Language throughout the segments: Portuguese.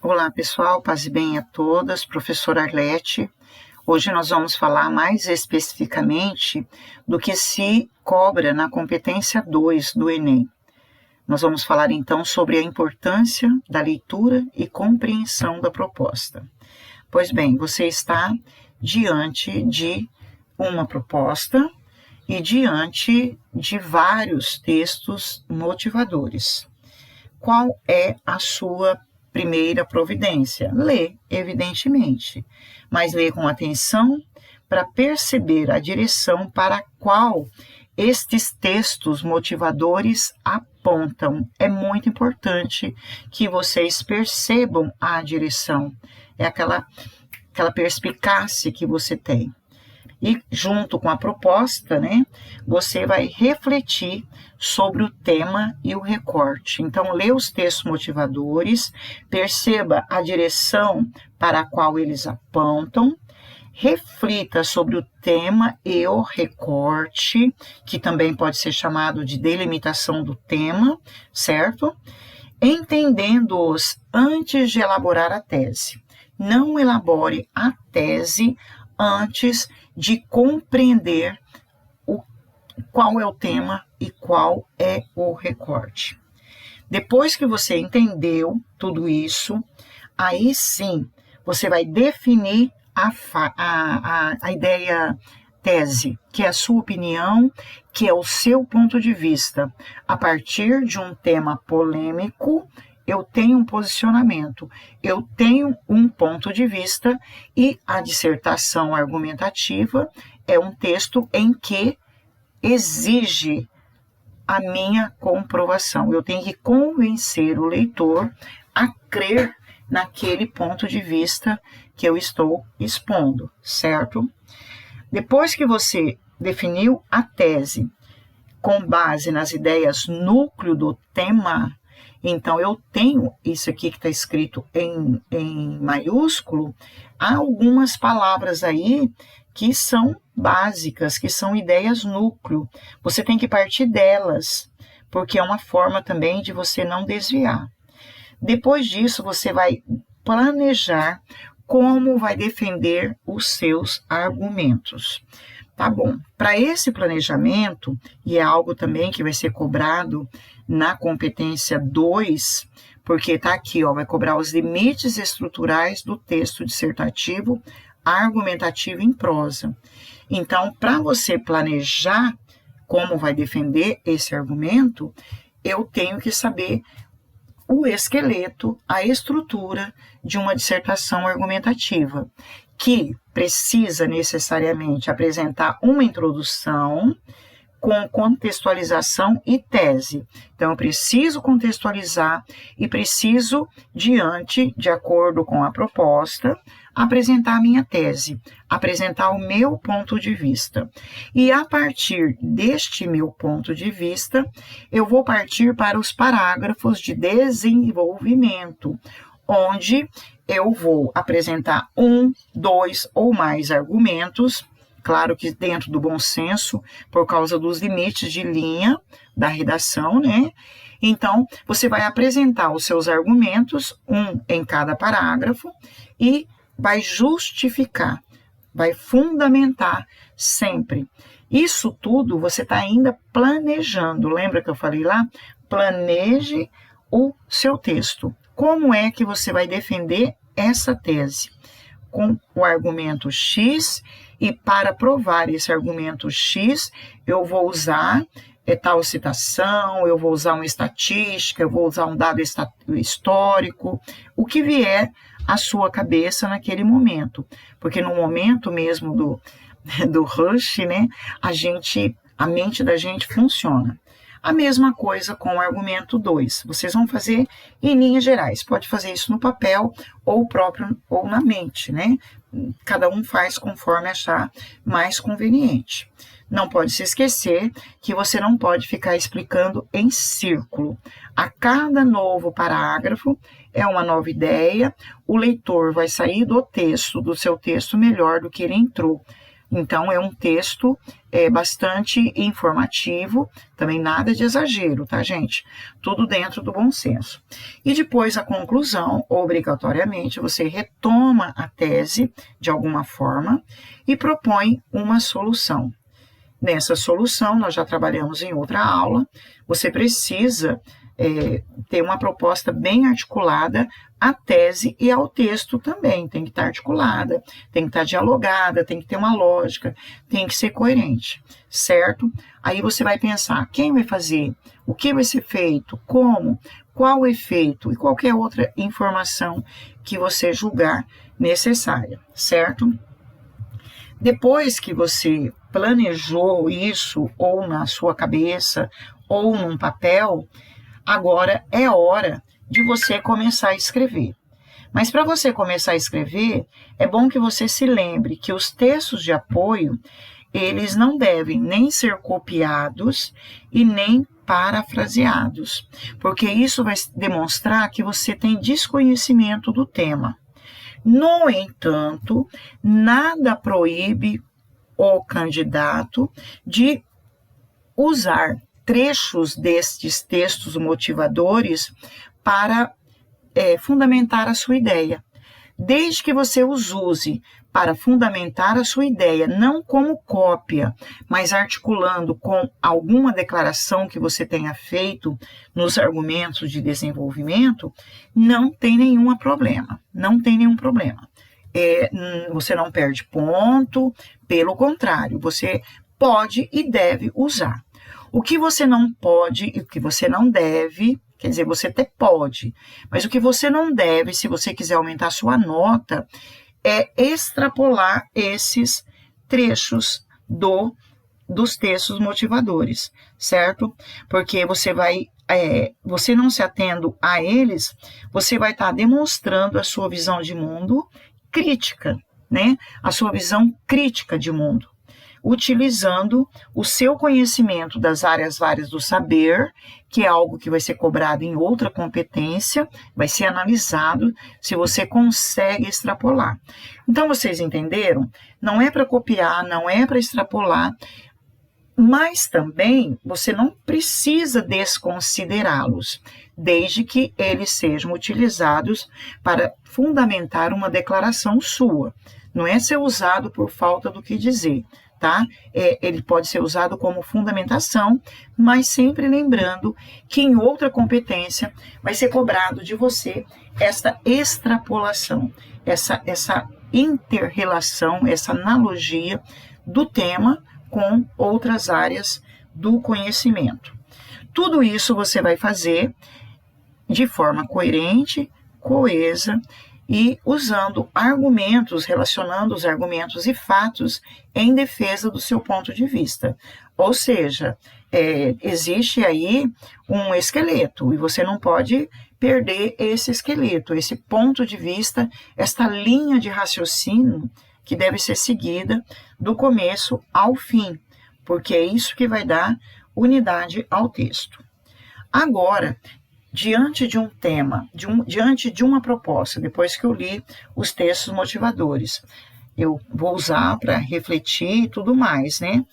Olá pessoal, paz e bem a todas, professora Arlete. Hoje nós vamos falar mais especificamente do que se cobra na competência 2 do Enem. Nós vamos falar então sobre a importância da leitura e compreensão da proposta. Pois bem, você está diante de uma proposta e diante de vários textos motivadores. Qual é a sua primeira providência? Lê, evidentemente, mas lê com atenção para perceber a direção para a qual estes textos motivadores apontam. É muito importante que vocês percebam a direção, é aquela perspicácia que você tem. E junto com a proposta, você vai refletir sobre o tema e o recorte. Então, lê os textos motivadores, perceba a direção para a qual eles apontam, reflita sobre o tema e o recorte, que também pode ser chamado de delimitação do tema, certo? Entendendo-os antes de elaborar a tese. Não elabore a tese antes de compreender qual é o tema e qual é o recorte. Depois que você entendeu tudo isso, aí sim você vai definir a ideia tese, que é a sua opinião, que é o seu ponto de vista. A partir de um tema polêmico, eu tenho um posicionamento, eu tenho um ponto de vista, e a dissertação argumentativa é um texto em que exige a minha comprovação. Eu tenho que convencer o leitor a crer naquele ponto de vista que eu estou expondo, certo? Depois que você definiu a tese com base nas ideias núcleo do tema, então, eu tenho isso aqui que está escrito em maiúsculo, há algumas palavras aí que são básicas, que são ideias núcleo. Você tem que partir delas, porque é uma forma também de você não desviar. Depois disso, você vai planejar como vai defender os seus argumentos. Tá bom, para esse planejamento, e é algo também que vai ser cobrado na competência 2, porque tá aqui, vai cobrar os limites estruturais do texto dissertativo argumentativo em prosa. Então, para você planejar como vai defender esse argumento, eu tenho que saber o esqueleto, a estrutura de uma dissertação argumentativa, que precisa necessariamente apresentar uma introdução com contextualização e tese. Então, eu preciso contextualizar e preciso, de acordo com a proposta, apresentar a minha tese, apresentar o meu ponto de vista. E a partir deste meu ponto de vista, eu vou partir para os parágrafos de desenvolvimento, onde eu vou apresentar 1, 2 ou mais argumentos, claro que dentro do bom senso, por causa dos limites de linha da redação, Então, você vai apresentar os seus argumentos, um em cada parágrafo, e vai justificar, vai fundamentar sempre. Isso tudo você está ainda planejando. Lembra que eu falei lá? Planeje o seu texto. Como é que você vai defender essa tese? Com o argumento X, e para provar esse argumento X, eu vou usar tal citação, eu vou usar uma estatística, eu vou usar um dado histórico, o que vier à sua cabeça naquele momento. Porque no momento mesmo do rush, a mente da gente funciona. A mesma coisa com o argumento 2. Vocês vão fazer em linhas gerais. Pode fazer isso no papel ou na mente, Cada um faz conforme achar mais conveniente. Não pode se esquecer que você não pode ficar explicando em círculo. A cada novo parágrafo é uma nova ideia, o leitor vai sair do seu texto melhor do que ele entrou. Então, é um texto bastante informativo, também nada de exagero, tá, gente? Tudo dentro do bom senso. E depois, a conclusão, obrigatoriamente, você retoma a tese de alguma forma e propõe uma solução. Nessa solução, nós já trabalhamos em outra aula, você precisa ter uma proposta bem articulada à tese e ao texto também, tem que estar articulada, tem que estar dialogada, tem que ter uma lógica, tem que ser coerente, certo? Aí você vai pensar, quem vai fazer, o que vai ser feito, como, qual o efeito e qualquer outra informação que você julgar necessária, certo? Depois que você planejou isso, ou na sua cabeça, ou num papel, agora é hora de você começar a escrever. Mas para você começar a escrever, é bom que você se lembre que os textos de apoio, eles não devem nem ser copiados e nem parafraseados, porque isso vai demonstrar que você tem desconhecimento do tema. No entanto, nada proíbe o candidato de usar trechos destes textos motivadores para fundamentar a sua ideia. Desde que você os use para fundamentar a sua ideia, não como cópia, mas articulando com alguma declaração que você tenha feito nos argumentos de desenvolvimento, não tem nenhum problema, não tem nenhum problema. Você não perde ponto, pelo contrário, você pode e deve usar. O que você não pode e o que você não deve, quer dizer, você até pode, mas o que você não deve, se você quiser aumentar a sua nota, é extrapolar esses trechos dos textos motivadores, certo? Porque você não se atendo a eles, você vai estar demonstrando a sua visão de mundo crítica, né? A sua visão crítica de mundo, utilizando o seu conhecimento das áreas várias do saber, que é algo que vai ser cobrado em outra competência, vai ser analisado se você consegue extrapolar. Então, vocês entenderam? Não é para copiar, não é para extrapolar, mas também você não precisa desconsiderá-los, desde que eles sejam utilizados para fundamentar uma declaração sua. Não é ser usado por falta do que dizer, tá? Ele pode ser usado como fundamentação, mas sempre lembrando que em outra competência vai ser cobrado de você essa extrapolação, essa inter-relação, essa analogia do tema com outras áreas do conhecimento. Tudo isso você vai fazer de forma coerente, coesa e usando argumentos, relacionando os argumentos e fatos em defesa do seu ponto de vista. Ou seja, existe aí um esqueleto e você não pode perder esse esqueleto, esse ponto de vista, esta linha de raciocínio que deve ser seguida do começo ao fim, porque é isso que vai dar unidade ao texto. Agora, diante de um tema, diante de uma proposta, depois que eu li os textos motivadores, eu vou usar para refletir e tudo mais, né?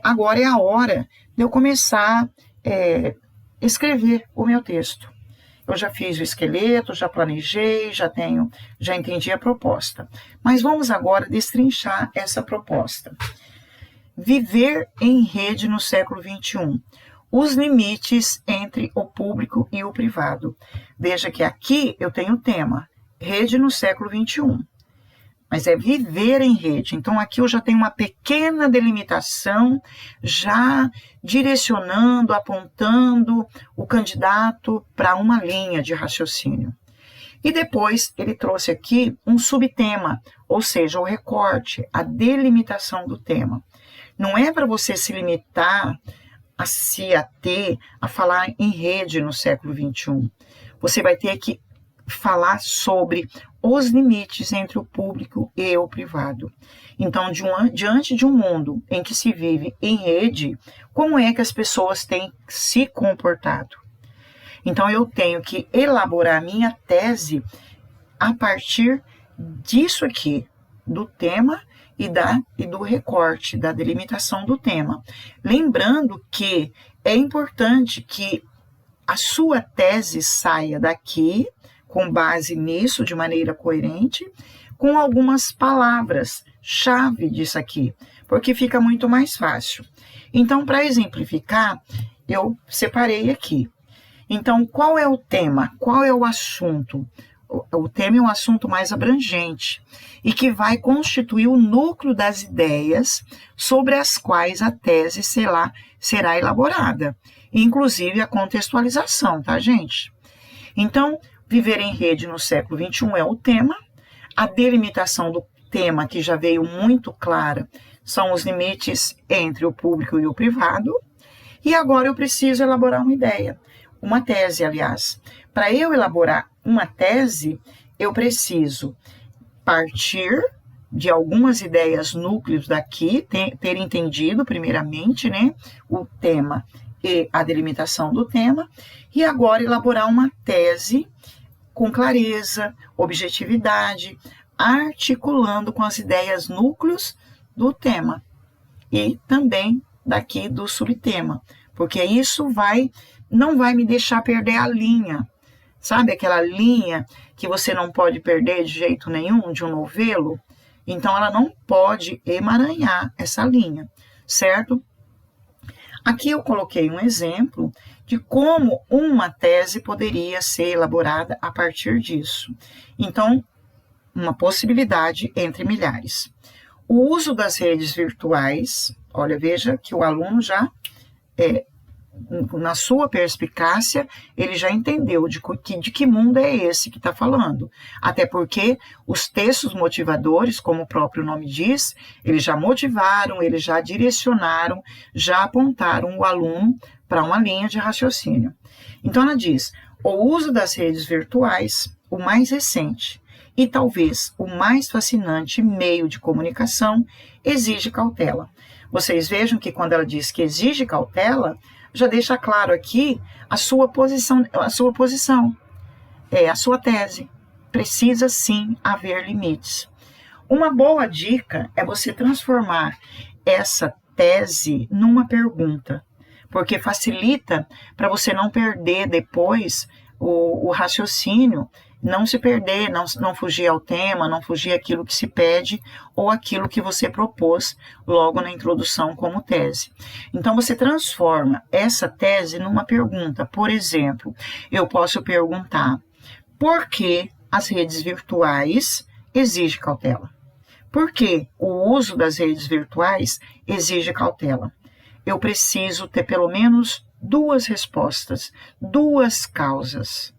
Agora é a hora de eu começar a escrever o meu texto. Eu já fiz o esqueleto, já planejei, já entendi a proposta. Mas vamos agora destrinchar essa proposta. Viver em rede no século XXI. Os limites entre o público e o privado. Veja que aqui eu tenho o tema, rede no século XXI. Mas é viver em rede. Então, aqui eu já tenho uma pequena delimitação, já direcionando, apontando o candidato para uma linha de raciocínio. E depois ele trouxe aqui um subtema, ou seja, o recorte, a delimitação do tema. Não é para você se limitar a se ater, a falar em rede no século XXI. Você vai ter que falar sobre os limites entre o público e o privado. Então, diante de um mundo em que se vive em rede, como é que as pessoas têm se comportado? Então, eu tenho que elaborar a minha tese a partir disso aqui, do tema e do recorte, da delimitação do tema. Lembrando que é importante que a sua tese saia daqui, com base nisso, de maneira coerente, com algumas palavras-chave disso aqui, porque fica muito mais fácil. Então, para exemplificar, eu separei aqui. Então, qual é o tema? Qual é o assunto? O tema é um assunto mais abrangente e que vai constituir o núcleo das ideias sobre as quais a tese será elaborada, inclusive a contextualização, tá, gente? Então, viver em rede no século XXI é o tema, a delimitação do tema, que já veio muito clara, são os limites entre o público e o privado, e agora eu preciso elaborar uma ideia, uma tese, aliás. Para eu elaborar uma tese, eu preciso partir de algumas ideias núcleos daqui, ter entendido primeiramente, né, o tema e a delimitação do tema, e agora elaborar uma tese com clareza, objetividade, articulando com as ideias núcleos do tema e também daqui do subtema, porque isso não vai me deixar perder a linha. Sabe aquela linha que você não pode perder de jeito nenhum de um novelo? Então, ela não pode emaranhar essa linha, certo? Aqui eu coloquei um exemplo de como uma tese poderia ser elaborada a partir disso. Então, uma possibilidade entre milhares. O uso das redes virtuais, olha, veja que o aluno já na sua perspicácia, ele já entendeu de que mundo é esse que está falando. Até porque os textos motivadores, como o próprio nome diz, eles já motivaram, eles já direcionaram, já apontaram o aluno para uma linha de raciocínio. Então, ela diz, o uso das redes virtuais, o mais recente e talvez o mais fascinante meio de comunicação, exige cautela. Vocês vejam que quando ela diz que exige cautela, já deixa claro aqui a sua posição, a sua tese. Precisa sim haver limites. Uma boa dica é você transformar essa tese numa pergunta, porque facilita para você não perder depois o raciocínio, não se perder, não fugir ao tema, não fugir àquilo que se pede ou aquilo que você propôs logo na introdução como tese. Então, você transforma essa tese numa pergunta. Por exemplo, eu posso perguntar, por que as redes virtuais exigem cautela? Por que o uso das redes virtuais exige cautela? Eu preciso ter pelo menos duas respostas, duas causas,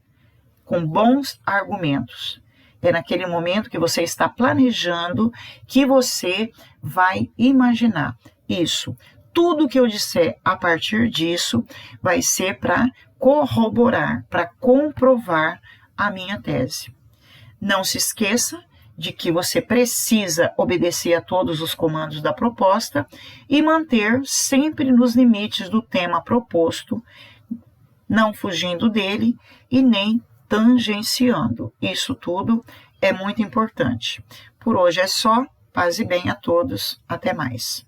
com bons argumentos. É naquele momento que você está planejando que você vai imaginar isso. Tudo que eu disser a partir disso vai ser para corroborar, para comprovar a minha tese. Não se esqueça de que você precisa obedecer a todos os comandos da proposta e manter sempre nos limites do tema proposto, não fugindo dele e nem tangenciando. Isso tudo é muito importante. Por hoje é só. Paz e bem a todos. Até mais.